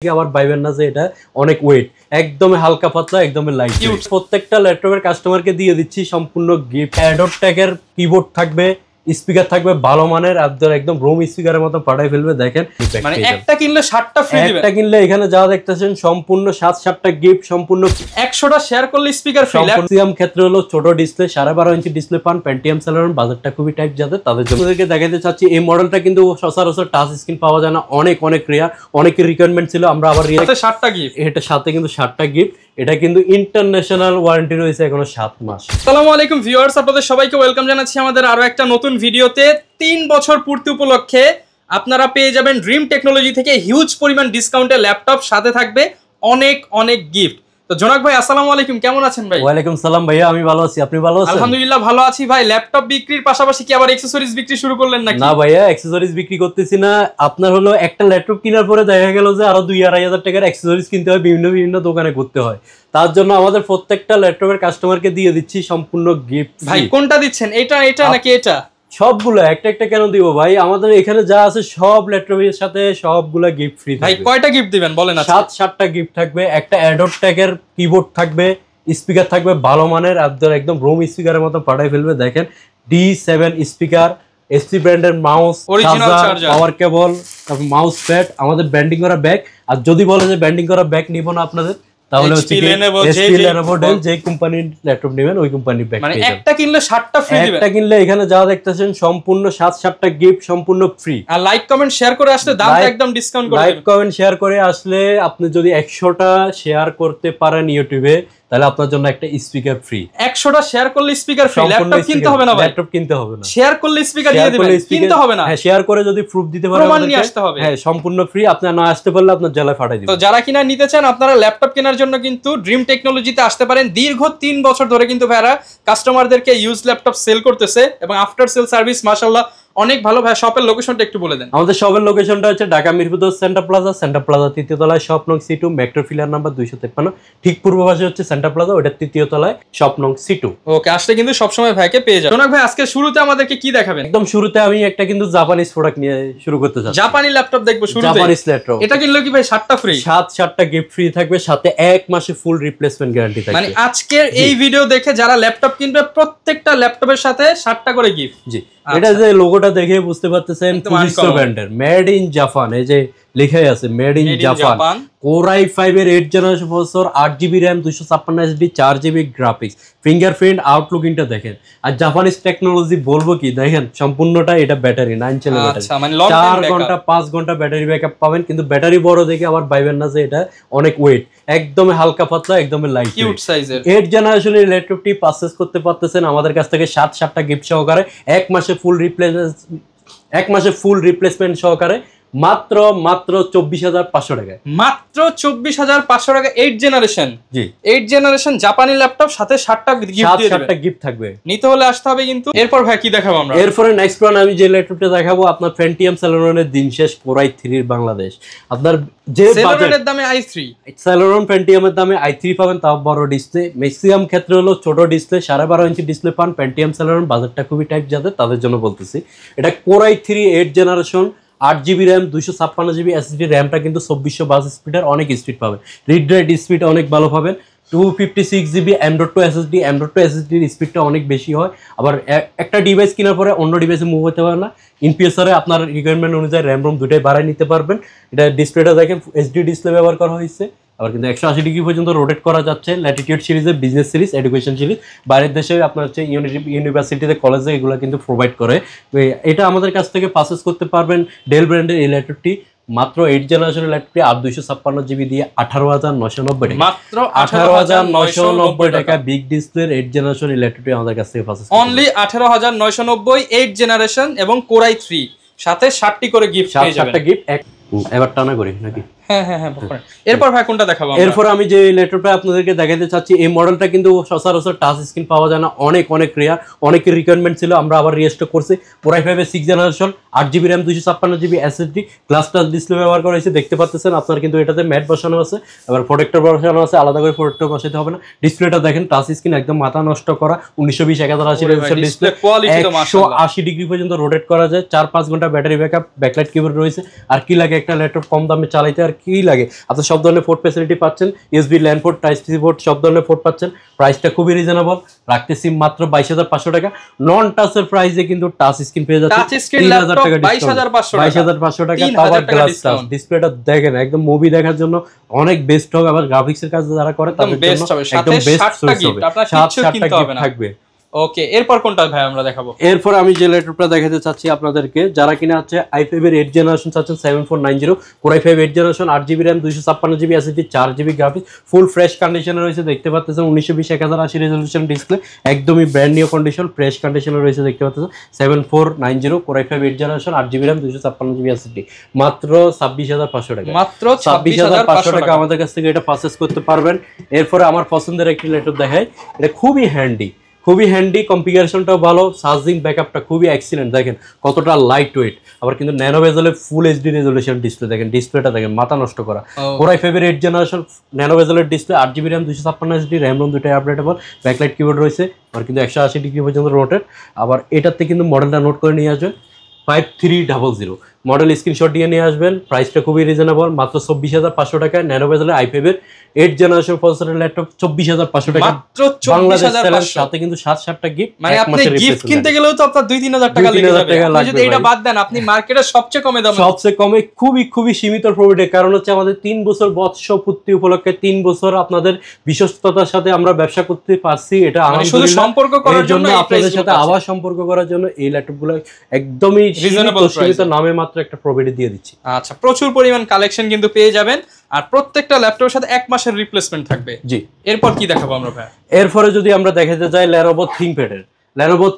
আবার ভাইবেন না যে এটা অনেক ওয়েট, একদম হালকা পাতলা, একদম লাইট। প্রত্যেকটা ল্যাপটপের কাস্টমারকে দিয়ে দিচ্ছি সম্পূর্ণ গিফট। অ্যাডোব ট্যাগের কিবোর্ড থাকবে, স্পিকার থাকবে ভালো মানের, আপনার একদম রুম স্পিকারের মতো পাঠাই ফেলবে। দেখেন মানে একটা কিনলে 7টা ফ্রি দিবেন। একটা কিনলে এখানে যা দেখতেছেন সম্পূর্ণ 7টা গিফট, সম্পূর্ণ 100টা শেয়ার করলে স্পিকার ফ্রি। ম্যাক্সিমাম ক্ষেত্রে হলো ছোট ডিসপ্লে, 12.5 ইঞ্চি ডিসপ্লে পান, পেন্টিয়াম সেলেরন, বাজারটা খুবই টাইট যাদের, তাদের জন্য দেখাতে চাচ্ছি। এই মডেলটা কিন্তু সচরাচর টাচ স্ক্রিন পাওয়া যায় না, অনেক রেয়ার, অনেকের রিকোয়ারমেন্ট ছিল। আমরা আবার 7টা গিফট, এটা সাথে কিন্তু 7টা গিফট। এটা কিন্তু ইন্টারন্যাশনাল ওয়ারেন্টি রয়েছে এখনো 7 মাস। আসসালামু আলাইকুম ভিউয়ার্স, আপনাদের সবাইকে ওয়েলকাম জানাচ্ছি আমাদের আরো একটা নতুন ভিডিওতে। 3 বছর পূর্তি উপলক্ষে আপনারা পেয়ে যাবেন ড্রিম টেকনোলজি থেকে হিউজ পরিমাণ ডিসকাউন্টে ল্যাপটপ, সাথে থাকবে অনেক গিফট। তো জোনাক ভাই আসসালামু আলাইকুম, কেমন আছেন ভাই? ওয়ালাইকুম সালাম ভাইয়া, আমি ভালো আছি, আপনি ভালো আছেন? আলহামদুলিল্লাহ ভালো আছি ভাই। ল্যাপটপ বিক্রির পাশাপাশি কি আবার অ্যাকসেসরিজ বিক্রি শুরু করলেন নাকি? না ভাইয়া, অ্যাকসেসরিজ বিক্রি করতেছি না। আপনার হলো একটা ল্যাপটপ কেনার পরে দেখা গেল যে আরো 2-2.5 হাজার টাকার অ্যাকসেসরিজ কিনতে হয়, বিভিন্ন দোকানে ঘুরতে হয়। তার জন্য আমাদের প্রত্যেকটা ল্যাপটপের কাস্টমারকে দিয়ে দিচ্ছি সম্পূর্ণ গিফট। ভাই কোনটা দিচ্ছেন, এটা নাকি এটা? সবগুলো একটা কেন দিব ভাই, আমাদের এখানে যা আছে সব ল্যাপটপের সাথে সবগুলা গিফট ফ্রি। ভাই কয়টা গিফট দিবেন বলেন? 7টা গিফট থাকবে। একটা অ্যাডোব ট্যাগের কিবোর্ড থাকবে, স্পিকার থাকবে ভালো মানের, আপনার একদম রুম স্পিকারের মতো পাঠাই ফেলবে। দেখেন D7 স্পিকার, এসপি ব্র্যান্ডের মাউস, চার্জার, পাওয়ার কেবল, তারপর মাউস প্যাড, আমাদের ব্যান্ডিং করা ব্যাগ। আর যদি বলে যে ব্যান্ডিং করা ব্যাগ নিব না আপনাদের, তাহলে হচ্ছে যে কোম্পানির ল্যাপটপ নেবেন ওই কোম্পানির ব্যাগ। মানে একটা কিনলে 7টা ফ্রি দিবেন। একটা কিনলে এখানে যা দেখতেছেন সম্পূর্ণ 7টা গিফট সম্পূর্ণ ফ্রি। আর লাইক কমেন্ট শেয়ার করে আসলে দামটা একদম ডিসকাউন্ট করে দিবেন। লাইক কমেন্ট শেয়ার করে আসলে আপনি যদি 100টা শেয়ার করতে পারেন ইউটিউবে, তাহলে আপনার জন্য একটা স্পিকার ফ্রি। 100টা শেয়ার করলে স্পিকার ফ্রি। ল্যাপটপ কিনতে হবে না ভাই, ল্যাপটপ কিনতে হবে না, শেয়ার করলে স্পিকার দিয়ে দিবেন, কিনতে হবে না। হ্যাঁ, শেয়ার করে যদি প্রুফ দিতে পারেন, প্রমাণ নিয়ে আসতে হবে। হ্যাঁ, সম্পূর্ণ ফ্রি। আপনি না আসতে পারলে আপনার জেলায় পাঠিয়ে দিবেন। তো যারা কিনা নিতে চান, আপনারা ল্যাপটপ কেনার জন্য কিন্তু ড্রিম টেকনোলজিতে আসতে পারেন। দীর্ঘ 3 বছর ধরে কিন্তু ভাইরা কাস্টমারদেরকে ইউজ ল্যাপটপ সেল করতেছে এবং আফটার সেল সার্ভিস মাশাআল্লাহ অনেক ভালো। ভাই শপের লোকেশনটা একটু বলে দেন। আমাদের শপের লোকেশনটা হচ্ছে ঢাকা মিরপুর সেন্টার প্লাজা 3য় তলায়, শপ নং C2, মেট্রো ফিলার নাম্বার 253। ঠিক পূর্ব পাশে হচ্ছে সেন্টার প্লাজা, ওটা 3য় তলায়, শপ নং C2। ওকে, আসলে কিন্তু সবসময় ভাইকে পেয়ে যাবেন। জোনাক ভাই আজকে শুরুতে আমাদেরকে কি দেখাবেন? একদম শুরুতে আমি একটা কিন্তু জাপানিজ প্রোডাক্ট নিয়ে শুরু করতে চাচ্ছি। জাপানি ল্যাপটপ দেখবো শুরুতে। জাপানিজ ল্যাপটপ, এটা কিনলে কি ভাই 7টা ফ্রি? 7টা গিফট ফ্রি থাকবে, সাথে 1 মাসে ফুল রিপ্লেসমেন্ট গ্যারান্টি থাকবে। মানে আজকের এই ভিডিও দেখে যারা ল্যাপটপ কিনবে প্রত্যেকটা ল্যাপটপের সাথে 7টা করে গিফট। জি, এটা যে লোগোটা দেখে বুঝতে পারতেছেন ফুজিস্টো ব্র্যান্ডের, মেড ইন জাপান, এই যে লেখাই আছে made in Japan. Core i5 এর 8th generation processor, 8GB RAM, 256 SSD, 4GB graphics, fingerprint, outlook ইনটা দেখেন। আর জাপানিজ টেকনোলজি বলবো কি, দেখেন সম্পূর্ণটা এটা ব্যাটারি 9 সেলের ব্যাটারি, 4 ঘন্টা 5 ঘন্টা ব্যাটারি ব্যাকআপ পাবেন। কিন্তু ব্যাটারি বড় দেখে আবার ভাইবেন না যে এটা অনেক ওয়েট, একদম হালকা পাতলা, একদম লাইট, কিউট সাইজের। 8th জেনারেশনের ল্যাপটপটি পারচেজ করতে পারতেছেন আমাদের কাছ থেকে 7টা গিফট সহকারে, 1 মাসে ফুল রিপ্লেসমেন্ট সহকারে, মাত্র 24,500 টাকায়। মাত্র 24,500 টাকা। 8th জেনারেশন, জি 8th জেনারেশন জাপানি ল্যাপটপ, সাথে 7টা গিফট থাকবে। নিতে হলে আসতে হবে কিন্তু। এরপর ভাই কি দেখাবো আমরা? এরপরে নেক্সট ওয়ান আমি যে ল্যাপটপটা দেখাবো, আপনার পেন্টিয়াম সেলেরনের দিন শেষ Core i3 বাংলাদেশ। আপনার যে সেলেরনের দামে i3, সেলেরন পেন্টিয়ামের দামে i3 পাবেন, তাও বড় ডিসপ্লে। ম্যাক্সিমাম ক্ষেত্রে হলো ছোট ডিসপ্লে, 12.5 ইঞ্চি ডিসপ্লে পান, পেন্টিয়াম সেলেরন, বাজারটা খুবই টাইট যাদের, তাদের জন্য বলতেছি। এটা Core i3 8th generation, 8GB RAM, 256GB SSD, র্যামটা কিন্তু 2422 স্পিডের, অনেক স্পিড পাবেন। রিড রাইট স্পিড অনেক ভালো পাবেন। 256GB M.2 SSD, M.2 SSDর স্পিডটা অনেক বেশি হয়। আবার একটা ডিভাইস কেনার পরে অন্য ডিভাইসে মুভ হতে পারে না। ইনপিএসআরে আপনার রিকোয়ারমেন্ট অনুযায়ী র্যাম রোম দুটাই বাড়াই নিতে পারবেন। এটা ডিসপ্লেটা দেখেন HD ডিসপ্লে ব্যবহার করা হয়েছে। আবার কিন্তু 180 ডিগ্রি পর্যন্ত রোটেট করা যাচ্ছে। ল্যাটিটিউড সিরিজের, বিজনেস সিরিজ, এডুকেশন সিরিজ, বাইরের দেশে আপনার হচ্ছে ইউনিভার্সিটিতে, কলেজে এগুলো কিন্তু প্রোভাইড করে। এটা আমাদের কাছ থেকে পারচেজ করতে পারবেন। ডেল ব্র্যান্ডের এই ল্যাপটপটি মাত্র 8th জেনারেশনের ল্যাপটপটি 8/256GB দিয়ে 18,990 টাকা। মাত্র 18,990 টাকা বিগ ডিসপ্লের 8th জেনারেশন এই ল্যাপটপটি আমাদের কাছ থেকে পারচেজ করতে অনলি 18,990। 8th জেনারেশন এবং Core i3 সাথে 7টি করে গিফট পেয়ে যাবেন। 7টা গিফট। এবার টানা করি নাকি? হ্যাঁ। এরপর ভাই কোনটা দেখাবো? এরপর আমি যে ল্যাপটপটা আপনাদেরকে দেখাতে চাচ্ছি, এই মডেলটা কিন্তু সচরাচর টাচ স্ক্রিন পাওয়া যায় না, অনেক রেয়ার, অনেকের রিকোয়ারমেন্ট ছিল। আমরা আবার রিস্টক করছি। Core i5 এর 6th generation, 8GB RAM 256GB SSD glass touch display ব্যবহার করা হয়েছে, দেখতে পাচ্ছেন আপনার কিন্তু এটাতে ম্যাট বসানো আছে, আবার প্রোটেক্টর বসানো আছে, আলাদা করে প্রোটেক্টর বসাতে হবে না। ডিসপ্লেটা দেখেন টাচ স্ক্রিন, একদম মাথা নষ্ট করা 1920x1080 রেজোলিউশন ডিসপ্লে, 180 ডিগ্রি পর্যন্ত রোটেট করা যায়, 4-5 ঘন্টা ব্যাটারি ব্যাকআপ, ব্যাকলাইট কিবোর্ড রয়েছে। আর কি লাগে একটা ল্যাপটপ কম দামে চালাইতে, আর কি লাগে? আপনি সব ধরনের পোর্ট ফ্যাসিলিটি পাচ্ছেন, USB LAN port, type C port, সব ধরনের পোর্ট পাচ্ছেন। প্রাইসটা খুবই রিজনেবল, রাখতেছি মাত্র 22,500 টাকা। নন টাচের প্রাইসে কিন্তু টাচ স্ক্রিন পেয়ে যাচ্ছে 3000 টাকা, 22,500 টাকা। আবার গ্লাস টাচ ডিসপ্লেটা দেখেন, একদম মুভি দেখার জন্য অনেক বেস্ট হবে। আবার গ্রাফিক্সের কাজ যারা করে তাদের জন্য একদম বেস্ট চয়েস হবে। 7টা গিফট থাকবে। ওকে, এরপর কোনটা ভাই আমরা দেখাবো? এরপর আমি যে ল্যাপটপটা দেখাতে চাচ্ছি আপনাদেরকে, যারা কিনা আছে i5 এর 8 জেনারেশন চাচ্ছেন 7490 Core i5 8 generation 8GB RAM 256GB SSD 4GB graphics, full fresh কন্ডিশনে রয়েছে, দেখতে পাচ্ছেন 1920x1080 রেজোলিউশন ডিসপ্লে, একদমই ব্র্যান্ড নিউ কন্ডিশন, ফ্রেশ কন্ডিশনে রয়েছে, দেখতে পাচ্ছেন 7490 Core i5 8 generation 8GB RAM 256GB SSD, মাত্র 26,500 টাকা। মাত্র 26,500 টাকা আমাদের কাছ থেকে এটা পারচেজ করতে পারবেন। এরপরে আমার পছন্দের একটি ল্যাপটপ দেখাই, এটা খুবই হ্যান্ডি, কনফিগারেশনটাও ভালো, চার্জিং ব্যাকআপটা খুবই এক্সিলেন্ট, দেখেন কতটা লাইট ওয়েট। আবার কিন্তু ন্যানো বেজেলের ফুল এইচডি রেজোলিউশন ডিসপ্লে, দেখেন ডিসপ্লেটা দেখেন মাথা নষ্ট করা। Core i5 এর 8 জেনারেশন ন্যানো বেজেলের display, 8GB RAM 256SSD, RAM ROM দুটাই আপডেটেবল, ব্যাকলাইট কিবোর্ড রয়েছে, আর কিন্তু 180 ডিগ্রি পর্যন্ত রোটেট। আবার এটাতে কিন্তু মডেলটা নোট করে নিয়ে আসবেন 5300 মডেল, স্ক্রিনশট দিয়ে নিয়ে আসবেন। প্রাইসটা খুবই রিজনেবল, মাত্র 24,500 টাকা। ন্যানো বেজেলের i5 এর 8 জেনারেশন প্রসেসরের ল্যাপটপ 24,500 টাকা, মাত্র 24,500। সাথে কিন্তু 7-7টা গিফট, মানে আপনি গিফট কিনতে গেলেও তো আপনার 2-3,000 টাকা লেগে যাবে। আপনি যদি এটা বাদ দেন, আপনি মার্কেটে সবচেয়ে কমে খুবই সীমিত প্রফিটে। কারণ হচ্ছে আমাদের 3 বছর বর্ষপূর্তি উপলক্ষে 3 বছর আপনাদের বিশ্বস্ততার সাথে আমরা ব্যবসা করতে পারছি, এটা শুধু সম্পর্ক করার জন্য, আপনাদের সাথে আবার সম্পর্ক করার জন্য এই ল্যাপটপগুলো একদমই সীমিত নামে মাত্র একটা প্রফিটে দিয়ে দিচ্ছি। আচ্ছা, প্রচুর পরিমাণ কালেকশন কিন্তু পেয়ে যাবেন, আর প্রত্যেকটা ল্যাপটপের সাথে 1 মাসের রিপ্লেসমেন্ট থাকবে। জি, এরপর কি দেখাবো আমরা ভাই? এরপরে যদি আমরা দেখাতে যাই Lenovo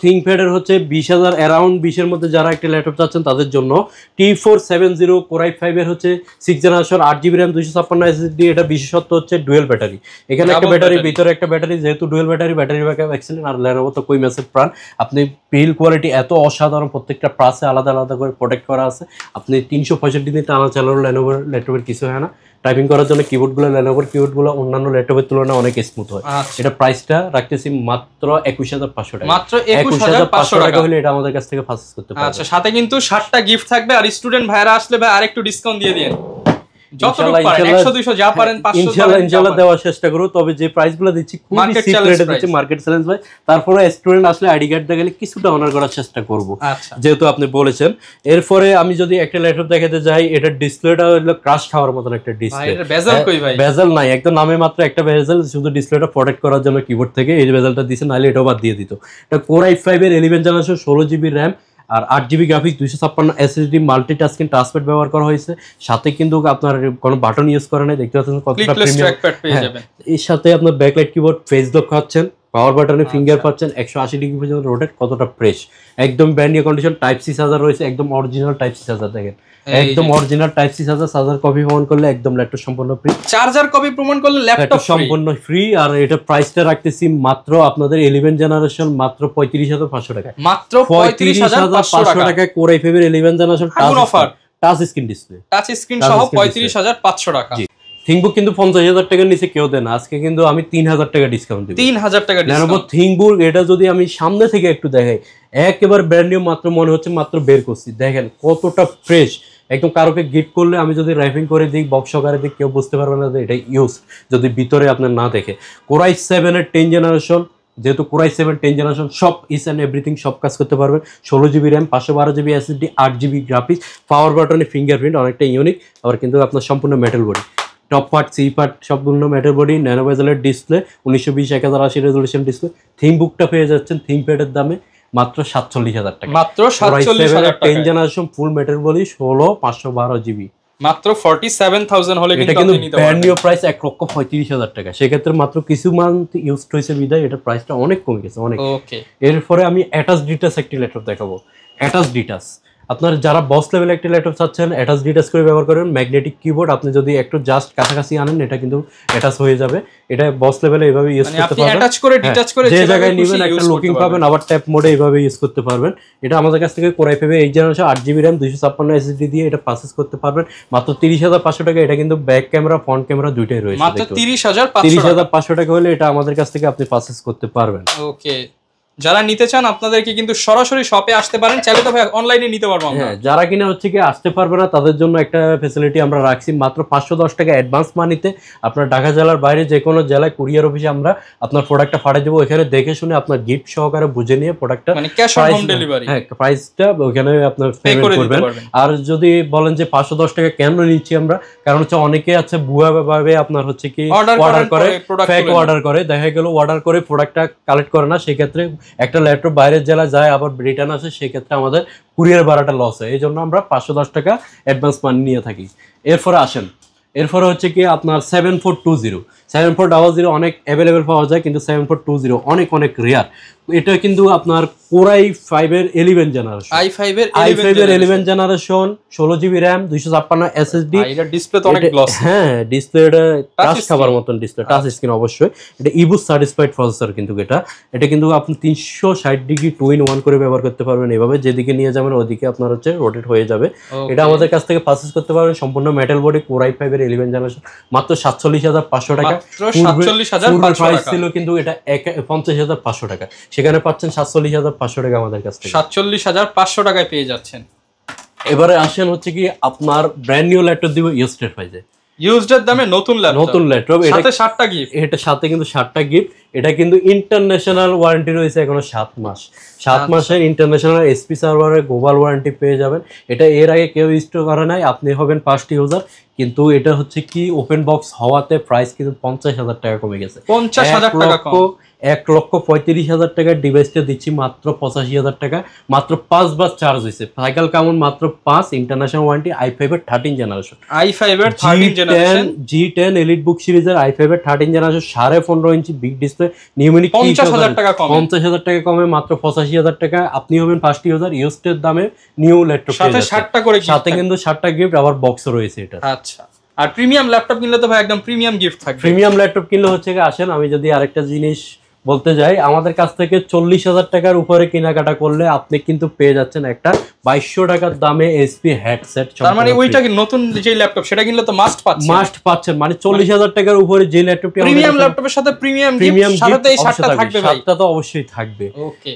ThinkPad এর হচ্ছে 20,000 অ্যারাউন্ড 20 এর মধ্যে যারা একটা ল্যাপটপ চাচ্ছেন তাদের জন্য T470 Core i5 এর হচ্ছে 6 জেনারেশন 8GB RAM 256SSD। এটা বিশেষত্ব হচ্ছে ডুয়েল ব্যাটারি, এখানে একটা ব্যাটারি, ভিতরে একটা ব্যাটারি, যেহেতু ডুয়েল ব্যাটারি ব্যাকআপ এক্সেলেন্ট। আর Lenovo তো কই ম্যাসের প্রাণ, আপনি বিল্ড কোয়ালিটি এত অসাধারণ, প্রত্যেকটা প্রাসে আলাদা আলাদা করে প্রোটেক্ট করা আছে। আপনি 365 দিনে টানা চালানো Lenovo ল্যাপটপের কিছু হয় না। টাইপিং করার জন্য কিবোর্ডগুলো, Lenovo কিবোর্ডগুলো অন্যান্য ল্যাপটপের তুলনায় অনেক স্মুথ হয়। এটা প্রাইসটা রাখতেছি মাত্র 21,500 টাকা, মাত্র 21,500 টাকা হলে এটা আমাদের কাছ থেকে পারচেজ করতে পারবেন। আচ্ছা, সাথে কিন্তু 7টা গিফট থাকবে। আর স্টুডেন্ট ভাইরা আসলে ভাই আরেকটু ডিসকাউন্ট দিয়ে দিন, যতটুকু পারেন, 100-200 যা পারেন, 500 ইনশাআল্লাহ দেওয়ার চেষ্টা করব। তবে যে প্রাইসগুলো দিচ্ছি খুবই সিক্রেট দিচ্ছি, মার্কেট চ্যালেঞ্জ ভাই। তারপরে স্টুডেন্ট আসলে আইডি কার্ড দেখালে কিছুটা অনার করার চেষ্টা করব, যেহেতু আপনি বলেছেন। এরপরে আমি যদি একটা ল্যাপটপ দেখাতে যাই, এটা ডিসপ্লেটা হলো ক্রাশ খাওয়ার মতন একটা ডিসপ্লে। বেজেল কই ভাই? বেজেল নাই, একদম নামে মাত্র একটা বেজেল, শুধু ডিসপ্লেটা প্রোটেক্ট করার জন্য কিবোর্ড থেকে এই বেজেলটা দিয়েছে, নাহলে এটাও বাদ দিয়ে দিত। এটা Core i5 এর 11 জেনারেশন 16GB RAM আর 8GB graphics 256 SSD multitasking touchpad ব্যবহার করা হয়েছে। সাথে কিন্তু আপনার কোনো বাটন ইউজ করা নাই, দেখতে পাচ্ছেন কতটা প্রিমিয়াম। এর সাথে আপনার ব্যাকলাইট কিবোর্ড, ফেস লক পাচ্ছেন, পাওয়ার বাটনে ফিঙ্গার পাচ্ছেন, 180 ডিগ্রি পর্যন্ত রোটেট, কতটা ফ্রেশ, একদম brand new condition. Type C charger রয়েছে, একদম অরিজিনাল টাইপ সি চার্জার, দেখেন একদম original type C charger copy প্রমাণ করলে একদম ল্যাপটপ সম্পূর্ণ ফ্রি, চার্জার কপি প্রমাণ করলে ল্যাপটপ সম্পূর্ণ ফ্রি। আর এটা প্রাইসটা রাখতেছি মাত্র আপনাদের 11 জেনারেশন মাত্র 35,500 টাকা, মাত্র 35,500 টাকা। Core i5 এর 11 generation touch screen display, touch screen সহ 35,500 টাকা। থিংকবুক কিন্তু 50,000 টাকার নিচে কেউ দেন না, আজকে কিন্তু আমি 3,000 টাকা ডিসকাউন্ট দিই। 3,000 টাকা Lenovo থিংকবুক, এটা যদি আমি সামনে থেকে একটু দেখাই, একেবারে ব্র্যান্ড নিউ, মাত্র মনে হচ্ছে মাত্র বের করছি, দেখেন কতটা ফ্রেশ। একদম কারোকে গিফট করলে আমি যদি রাইপিং করে দিই, বক্স সহকারে দিই, কেউ বুঝতে পারবে না যে এটা ইউজ, যদি ভিতরে আপনার না দেখে। Core i7 এর 10 জেনারেশন, যেহেতু Core i7 10 জেনারেশন, সব ইস অ্যান্ড এভরিথিং, সব কাজ করতে পারবেন। 16GB RAM 512GB SSD 8GB graphics, পাওয়ার বাটনে ফিঙ্গারপ্রিন্ট, অনেকটা ইউনিক। আবার কিন্তু আপনার সম্পূর্ণ metal body, top part, C part সম্পূর্ণ মেটাল বডি, ন্যানো বেজেলের ডিসপ্লে, 1920x1080 রেজোলিউশন ডিসপ্লে। থিংকবুকটা পেয়ে যাচ্ছেন থিংকপ্যাডের দামে মাত্র 47,000 টাকা, মাত্র 47,000 টাকা। 10 জেনারেশন ফুল মেটাল বডি, 16/512GB, মাত্র 47,000 হলে কিন্তু আপনি নিতে পারবেন। ব্র্যান্ড নিউ প্রাইস 1,35,000 টাকা। সেক্ষেত্রে মাত্র কিছু মান্থ ইউজ হয়েছে বিদায় এটা প্রাইসটা অনেক কমে গেছে, অনেক। ওকে, এরপরে আমি অ্যাটাচ ডিটাচ একটি ল্যাপটপ দেখাবো। অ্যাটাচ ডিটাচ আপনার যারা বস লেভেলে একটা ল্যাপটপ চাচ্ছেন অ্যাটাচ ডিটাচ করে ব্যবহার করেন, ম্যাগনেটিক কিবোর্ড আপনি যদি একটু জাস্ট কাছাকাছি আনেন এটা কিন্তু অ্যাটাচ হয়ে যাবে। এটা বস লেভেলে এইভাবে ইউজ করতে পারবেন, অ্যাটাচ করে ডিটাচ করে যে জায়গায় নেবেন একটা লুকিং পাবেন, আবার ট্যাপ মোডে এইভাবে ইউজ করতে পারবেন। এটা আমাদের কাছ থেকে কোরাই ফাইভের 8 জেনারেশন 8GB RAM 256 SSD দিয়ে এটা পারচেজ করতে পারবেন মাত্র 30,500 টাকা। এটা কিন্তু ব্যাক ক্যামেরা ফ্রন্ট ক্যামেরা দুইটাই রয়েছে, মাত্র 30,500 টাকা হলে এটা আমাদের কাছ থেকে আপনি পারচেজ করতে পারবেন। ওকে, যারা নিতে চান আপনাদেরকে কিন্তু সরাসরি শপে আসতে পারেন, চাইলে তো ভাই অনলাইনে নিতে পারবো আমরা। হ্যাঁ, যারা কিনা হচ্ছে কি আসতে পারবে না তাদের জন্য একটা ফ্যাসিলিটি আমরা রাখছি, মাত্র 510 টাকা অ্যাডভান্স মানিতে আপনার ঢাকা জেলার বাইরে যে কোনো জেলায় কুরিয়ার অফিসে আমরা আপনার প্রোডাক্টটা পাঠিয়ে দেবো। এখানে দেখে শুনে আপনার গিফট সহকারে বুঝে নিয়ে প্রোডাক্টটা মানে ক্যাশ অন হোম ডেলিভারি, হ্যাঁ প্রাইসটা ওখানে আপনার পেমেন্ট করবেন। আর যদি বলেন যে 510 টাকা কেন নিচ্ছি আমরা, কারণ হচ্ছে অনেকে আছে ভুয়া ভাবে আপনার হচ্ছে কি অর্ডার করে, ফেক অর্ডার করে, দেখা গেল অর্ডার করে প্রোডাক্টটা কালেক্ট করে না, সেই ক্ষেত্রে একটা ল্যাপটপ বাইরের জেলায় যায় আবার রিটার্ন আসে, সেই ক্ষেত্রে আমাদের কুরিয়ার ভাড়াটা লস হয়। এই জন্য আমরা 510 টাকা অ্যাডভান্স মানি নিয়ে থাকি। এরপরে হচ্ছে কি আপনার 7420 অনেক অ্যাভেলেবেল পাওয়া যায়, কিন্তু 7420 অনেক অনেক রেয়ার। এটা কিন্তু আপনার কোরাই 5-এর 11 জেনারেশন, i5-এর 11 জেনারেশন 16GB RAM 256 SSD। এটা ডিসপ্লে তো অনেক গ্লসি, হ্যাঁ ডিসপ্লেটা টাচ খাবার মতন ডিসপ্লে, টাচ স্ক্রিন অবশ্যই। এটা ইবুস সার্টিফাইড প্রসেসর, কিন্তু এটা কিন্তু আপনি 360 ডিগ্রি 2-in-1 করে ব্যবহার করতে পারবেন। এভাবে যেদিকে নিয়ে যাবেন ওদিকে আপনার হচ্ছে রোটেট হয়ে যাবে। এটা আমাদের কাছ থেকে পারচেজ করতে পারবেন সম্পূর্ণ মেটাল বডি কোরাই 5-এর 11 জেনারেশন মাত্র 47,500 টাকা। প্রাইস ছিল কিন্তু এটা 50,500 টাকা, সেখানে পাচ্ছেন 47,500 টাকা আমাদের কাছ থেকে। 47,500 টাকায় পেয়ে যাচ্ছেন। এবারে আসেন হচ্ছে কি আপনার ব্র্যান্ড নিউ ল্যাপটপ দিব ইউজড প্রাইসে, ইউজড দামে নতুন ল্যাপটপ, সাথে 7টা গিফট। এটা সাথে কিন্তু 7টা গিফট। এটা কিন্তু ইন্টারন্যাশনাল ওয়ারেন্টি রয়েছে এখনো 7 মাস। 7 মাসের ইন্টারন্যাশনাল এসপি সার্ভারের গ্লোবাল ওয়ারেন্টি পেয়ে যাবেন। এটা এর আগে কেউ স্টোর করে নাই, আপনি হবেন 5টি ইউজার। কিন্তু এটা হচ্ছে কি ওপেন বক্স হওয়াতে প্রাইস কিন্তু 50,000 টাকা কমে গেছে। 50,000 টাকা কম, 1,35,000 টাকার ডিভাইসটা দিচ্ছি মাত্র 85,000 টাকা। মাত্র 5 বার চার্জ হয়েছে, সাইকেল কেমন মাত্র 5, ইন্টারন্যাশনাল ওয়ারেন্টি, i5-এর 13 জেনারেশন, G10 এলিট বুক সিরিজের i5-এর 13 জেনারেশন 15.5 ইঞ্চি বিগ ডিসপ্লে, নিউমেরিক 50,000 টাকা কম, 50,000 টাকা কমে মাত্র 85,000 টাকা। আপনি হবেন 5টি ইউজার ইউজড দামে নিউ ল্যাপটপ, সাথে 7টা করে গিফট, সাথে কিন্তু 7টা গিফট আবার বক্সও রয়েছে এটা। আচ্ছা, আর প্রিমিয়াম ল্যাপটপ কিনলে তো ভাই একদম প্রিমিয়াম গিফট থাকবে। প্রিমিয়াম ল্যাপটপ কিনলে হচ্ছে আসেন আমি যদি আরেকটা জিনিস বলতে যাই, আমাদের কাছ থেকে 40,000 টাকার উপরে কেনাকাটা করলে আপনি কিন্তু পেয়ে যাচ্ছেন একটা 2200 টাকার দামে এসপি হেডসেট। তার মানে ওইটা কি নতুন যে ল্যাপটপ সেটা কিনলে তো মাস্ট পাচ্ছেন, মানে 40,000 টাকার উপরে যে ল্যাপটপটি প্রিমিয়াম ল্যাপটপের সাথে প্রিমিয়াম সাথে এই 7টা থাকবে ভাই, 7টা তো অবশ্যই থাকবে। ওকে,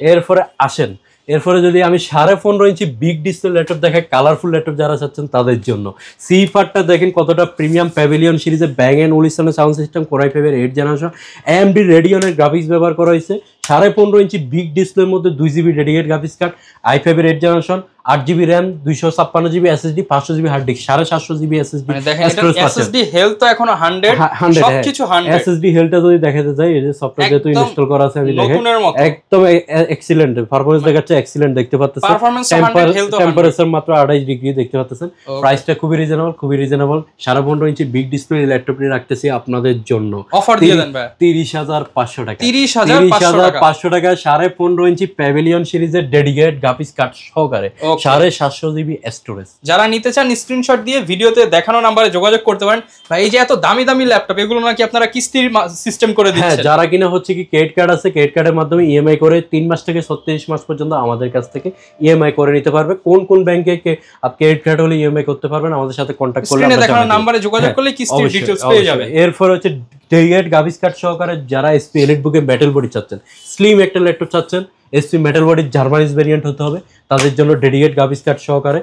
এরপরে যদি আমি 15.5 ইঞ্চি বিগ ডিসপ্লে ল্যাপটপ দেখাই, কালারফুল ল্যাপটপ যারা চাচ্ছেন তাদের জন্য সিপারটা দেখেন কতটা প্রিমিয়াম। প্যাভিলিয়ন সিরিজের ব্যাং এন্ড ওলিসনের সাউন্ড সিস্টেম, কোরাই 5-এর 8 জেনারেশন, AMD রেডিয়নের গ্রাফিক্স ব্যবহার করা হয়েছে। 15.5 ইঞ্চি বিগ ডিসপ্লের মধ্যে 2GB ডেডিকেটেড গ্রাফিক্স কার্ড, i5-এর 8 generation, 8GB RAM 256GB SSD 500GB hard disk, 750GB SSD। মানে দেখেন এটা SSD হেলথ তো এখনো 100 সবকিছু 100। SSD হেলথটা যদি দেখাতে যাই, এই যে সফটওয়্যার যেহেতু ইনস্টল করা আছে আমি দেখে একদম এক্সিলেন্ট পারফরম্যান্স দেখাচ্ছে, এক্সিলেন্ট দেখতে পাচ্ছেন। টেম্পারেচার মাত্র 28 ডিগ্রি দেখতে পাচ্ছেন। প্রাইসটা খুবই রিজনেবল। 15.5 ইঞ্চি বিগ ডিসপ্লে ল্যাপটপটি রাখতেছি আপনাদের জন্য অফার দিয়ে দেন ভাই 30,500 টাকা। 30,500 টাকা 15.5 ইঞ্চি প্যাভিলিয়ন সিরিজের ডেডিকেটেড গ্রাফিক্স কার্ড সহকারে 750GB স্টোরেজ। যারা নিতে চান স্ক্রিনশট দিয়ে ভিডিওতে দেখানো নম্বরে যোগাযোগ করতে পারেন। ভাই এই যে এত দামি দামি ল্যাপটপ এগুলো নাকি আপনারা কিস্তির সিস্টেম করে দিচ্ছেন? হ্যাঁ, যারা কিনা হচ্ছে কি ক্রেডিট কার্ড আছে, ক্রেডিট কার্ডের মাধ্যমে ইএমআই করে 3 মাস থেকে 36 মাস পর্যন্ত আমাদের কাছ থেকে ইএমআই করে নিতে পারবে। কোন ব্যাংকে ক্রেডিট কার্ড হলে ইএমআই করতে পারবেন আমাদের সাথে কন্টাক্ট করলে স্ক্রিনে দেখানো নম্বরে যোগাযোগ করলে কিস্তির ডিটেইলস পেয়ে যাবেন। এরপর হচ্ছে ডেডিকেটেড গ্রাফিক্স কার্ড সহকারে যারা এসপি এলিট বুকে ব্যাটেল বডি চাচ্ছেন, স্লিম একটা ল্যাপটপ চাচ্ছেন, এসপি মেটাল বডির জার্মানিজ ভেরিয়েন্ট হতে হবে, তাদের জন্য ডেডিকেটেড গ্রাফিক্স কার্ড সহকারে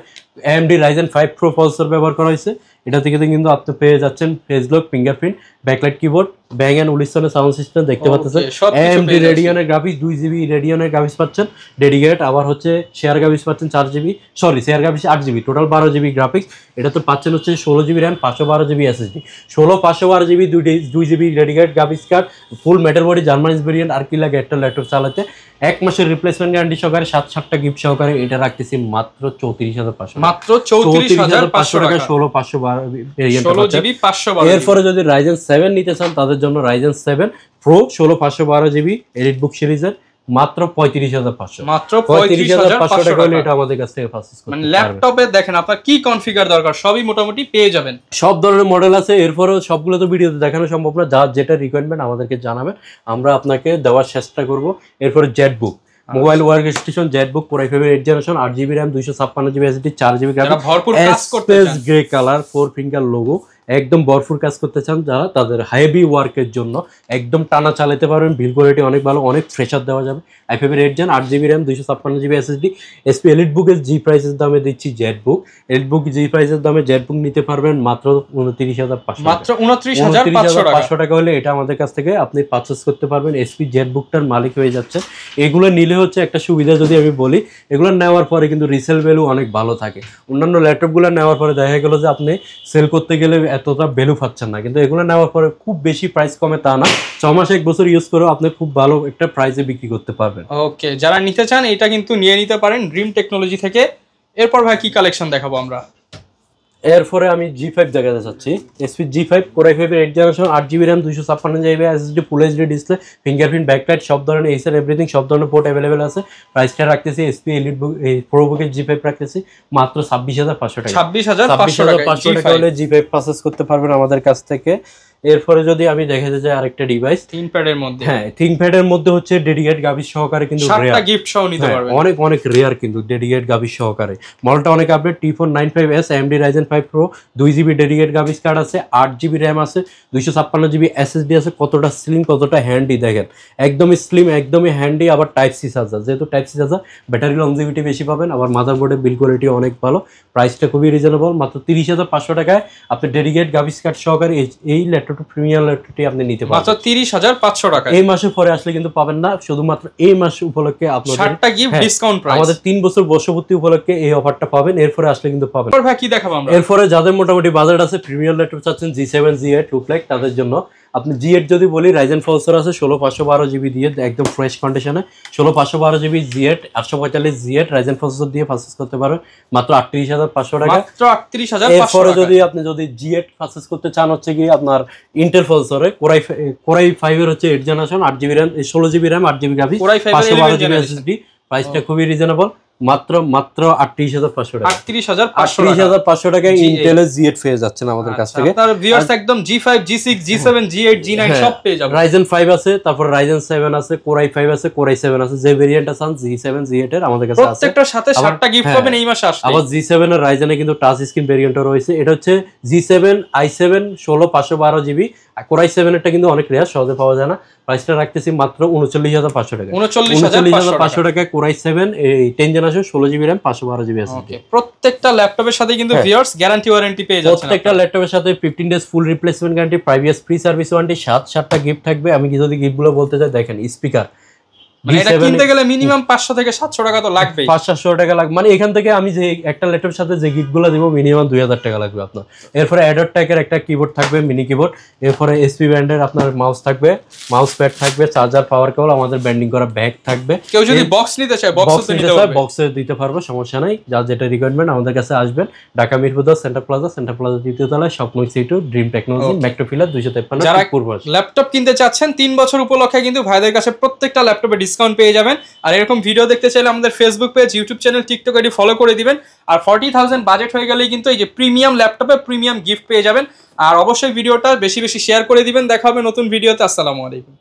AMD Ryzen 5 Pro প্রসেসর ব্যবহার করা হয়েছে। এটা থেকে কিন্তু আপনি পেয়ে যাচ্ছেন face lock, fingerprint, backlight keyboard, Bang and ওলিসনের সাউন্ড সিস্টেম দেখতে পাচ্ছেন। AMD রেডিয়নের গ্রাফিক্স 2GB রেডিয়নের গ্রাফিক্স পাচ্ছেন ডেডিকেটেড, আবার হচ্ছে শেয়ার গ্রাফিক্স পাচ্ছেন 4GB, share graphics 8GB, total 12GB graphics. এটা তো পাচ্ছেন হচ্ছে 16GB RAM 512GB SSD, 512GB 2GB dedicated graphics card, full metal body জার্মানিজ ভেরিয়েন্ট। আর কি লাগে একটা ল্যাপটপ চালাতে? 1 মাসের রিপ্লেসমেন্ট গ্যারান্টি সহকারে 7টা গিফট সহকারে এটা রাখতেছি মাত্র 34,500 মাত্র 34,500 টাকা 16,512। এরপরে যদি Ryzen 7 নিতে চান তাদের জন্য Ryzen 7 Pro 16,512GB elite book সিরিজের মাত্র 35,500, মাত্র 35,500 টাকা হলে এটা আমাদের কাছ থেকে পারচেজ করতে মানে পারবেন। ল্যাপটপে দেখেন আপনার কি কনফিগার দরকার সবই মোটামুটি পেয়ে যাবেন। সব ধরনের মডেল আছে, এরপরেও সবগুলো তো ভিডিওতে দেখানো সম্ভব না, যার যেটা রিকোয়ারমেন্ট আমাদেরকে জানাবেন, আমরা আপনাকে দেওয়ার চেষ্টা করব। এরপরে Jetbook mobile work station Jetbook core i5 8 generation 8GB RAM 256GB SSD 4GB graphics, ভরপুর কাজ করতে চান, গ্রে কালার 4 ফিঙ্গার লোগো, একদম ভরপুর কাজ করতে চান যারা, তাদের হেভি ওয়ার্কের জন্য একদম টানা চালাতে পারবেন। বিল কোয়ালিটি অনেক ভালো, অনেক ফ্রেশার দেওয়া যাবে। i5 8 gen 8GB RAM 256GB SSD SP elite বুকের জি প্রাইসের দামে দিচ্ছি জেটবুক। এলিটবুক জি প্রাইসের দামে জেটবুক নিতে পারবেন মাত্র 29,500, মাত্র 29,500 টাকা হলে এটা আমাদের কাছ থেকে আপনি পারচেজ করতে পারবেন। এসপি জেটবুকটার মালিক হয়ে যাচ্ছে। এগুলো নিলে হচ্ছে একটা সুবিধা, যদি আমি বলি, এগুলো নেওয়ার পরে কিন্তু রিসেল ভ্যালু অনেক ভালো থাকে। অন্যান্য ল্যাপটপগুলো নেওয়ার পরে দেখা গেল যে আপনি সেল করতে গেলে এতটা ভ্যালু পাচ্ছেন না, কিন্তু এগুলো নেওয়ার পরে খুব বেশি প্রাইস কমে তা না, 6 মাস 1 বছর ইউজ করেও আপনি খুব ভালো একটা প্রাইসে বিক্রি করতে পারবেন। ওকে, যারা নিতে চান এটা কিন্তু নিয়ে নিতে পারেন ড্রিম টেকনোলজি থেকে। এরপর ভাই কি কালেকশন দেখাবো আমরা? এরপরে আমি G5 দেখাতে চাচ্ছি। SP G5 core i5 8 generation 8GB RAM 256GB SSD full HD display, fingerprint, backlight, সব ধরনের এইচআর এভরিথিং, সব ধরনের পোর্ট अवेलेबल আছে। প্রাইসটা রাখতেছি এসপি এলিট বুক প্রো বুকের G5 রাখতেছি মাত্র 26,500 টাকা। 26,500 টাকা হলে G5 পারচেজ করতে পারবেন আমাদের কাছ থেকে। এরপরে যদি আমি দেখাতে যাই আরেকটা ডিভাইস থিংকপ্যাডের মধ্যে, হ্যাঁ থিংকপ্যাডের মধ্যে হচ্ছে ডেডিকেট গাভি সহকারে, কিন্তু 7টা গিফট সহ নিতে পারবেন, অনেক অনেক রেয়ার কিন্তু ডেডিকেট গাভি সহকারে। মডেলটা অনেক update, T495S AMD Ryzen 5 Pro 2GB dedicate graphics card আছে, 8GB RAM আছে, 256GB SSD আছে। কতটা স্লিম, কতটা হ্যান্ডি দেখেন, একদমই স্লিম, একদমই হ্যান্ডি। আবার টাইপ সি চার্জার, যেহেতু type C charger battery longevity বেশি পাবেন। আবার মাদারবোর্ডের বিল কোয়ালিটি অনেক ভালো, প্রাইসটা খুবই রিজনেবল, মাত্র 30,500 টাকায় আপনি ডেডিকেট গ্রাফিক্স কার্ড সহকারে এই ল্যাপটপটা প্রিমিয়াম ল্যাপটপটি আপনি নিতে পারবেন মাত্র 30,500 টাকা। এই মাসে পরে আসলে কিন্তু পাবেন না, শুধুমাত্র এই মাস উপলক্ষে আপনাদের 7টা গিফট ডিসকাউন্ট প্রাইস, আমাদের 3 বছর বর্ষপূর্তি উপলক্ষে এই অফারটা পাবেন। এরপরে আসলে কিন্তু পাবেন। এরপর ভাই কি দেখাবো আমরা? এরপরে যাদের মোটামুটি বাজেট আছে, প্রিমিয়াম ল্যাপটপ চাচ্ছেন G7 G8 টুপ্লেক, তাদের জন্য আপনি G8 যদি বলি রাইজেন প্রসেসর আছে 16512GB দিয়ে একদম ফ্রেশ কন্ডিশনে, 16512GB G8 845 G8 Ryzen processor দিয়ে পারচেজ করতে পারেন মাত্র 38,500 টাকা। মাত্র 38,500 এরপরে যদি আপনি G8 পারচেজ করতে চান হচ্ছে কি আপনার ইন্টেল প্রসেসরে কোর i5 এর হচ্ছে 8 generation 8GB RAM 16GB RAM 8GB graphics 512GB SSD, প্রাইসটা খুবই রিজনেবল, মাত্র 38,500 টাকা। 38,500 টাকায় ইন্টেলের G8 পেয়ে যাচ্ছেন আমাদের কাছ থেকে। আপনার ভিউয়ার্স একদম G5 G6 G7 G8 G9 সব পেয়ে যাবেন। Ryzen 5 আছে, তারপর Ryzen 7 আছে, Core i5 আছে, Core i7 আছে, যে ভেরিয়েন্ট আছে G7 G8 এর আমাদের কাছে আছে। প্রত্যেকটার সাথে 7টা গিফট পাবেন এই মাসে আসলে। আবার G7 এর Ryzen এ কিন্তু টাচ স্ক্রিন ভেরিয়েন্টও রয়েছে। এটা হচ্ছে G7 i7 16512GB, আর Core i7 এরটা কিন্তু অনেক রেয়ার, সহজে পাওয়া যায় না। প্রাইসটা রাখতেছি মাত্র 39,500 টাকা। 39,500 টাকায় Core i7 এই 10 generation 16GB RAM 512GB SSD। প্রত্যেকটা ল্যাপটপের সাথে কিন্তু ভিউয়ার্স গ্যারান্টি ওয়ারেন্টি পেয়ে যাচ্ছেন। প্রত্যেকটা ল্যাপটপের সাথে 15 days full replacement guarantee, 5 years free service warranty, 7টা গিফট থাকবে। আমি যদি গিফটগুলো বলতে চাই, দেখেন স্পিকার, মানে এটা কিনতে গেলে মিনিমাম 500 থেকে 700 টাকা তো লাগবেই, 500-700 টাকা লাগবে। মানে এখান থেকে আমি যে একটা ল্যাপটপের সাথে যে গিফটগুলো দিব মিনিমাম 2000 টাকা লাগবে আপনার। এরপরে অ্যাডার ট্যাকের একটা কিবোর্ড থাকবে, মিনি কিবোর্ড। এরপরে এসপি ব্র্যান্ডের আপনার মাউস থাকবে, মাউস প্যাড থাকবে, চার্জার, পাওয়ার কেবল, আমাদের ব্যান্ডিং করা ব্যাগ থাকবে। কেউ যদি বক্স নিতে চায় বক্সে নিতে পারবে, বক্সে দিতে পারবো, সমস্যা নাই। যার যেটা রিকোয়ারমেন্ট আমাদের কাছে আসবেন। ঢাকা মিরপুর 10 সেন্টার প্লাজা 2য় তলায় স্বপ্ন সিটু ড্রিম টেকনোলজি ম্যাকটোফিলার 253 যারা পূর্ব। ল্যাপটপ কিনতে চাচ্ছেন 3 বছর উপলক্ষে কিন্তু ভাইদের কাছে প্রত্যেকটা ল্যাপটপে ডিসকাউন্ট পেয়ে যাবেন। আর এরকম ভিডিও দেখতে চাইলে আমাদের Facebook page, YouTube channel, TikTok ID follow করে দিবেন। আর 40,000 বাজেট হয়ে গেলেই কিন্তু এই যে প্রিমিয়াম ল্যাপটপে প্রিমিয়াম গিফট পেয়ে যাবেন। আর অবশ্যই ভিডিওটা বেশি বেশি শেয়ার করে দিবেন। দেখা হবে নতুন ভিডিওতে। আসসালামু আলাইকুম।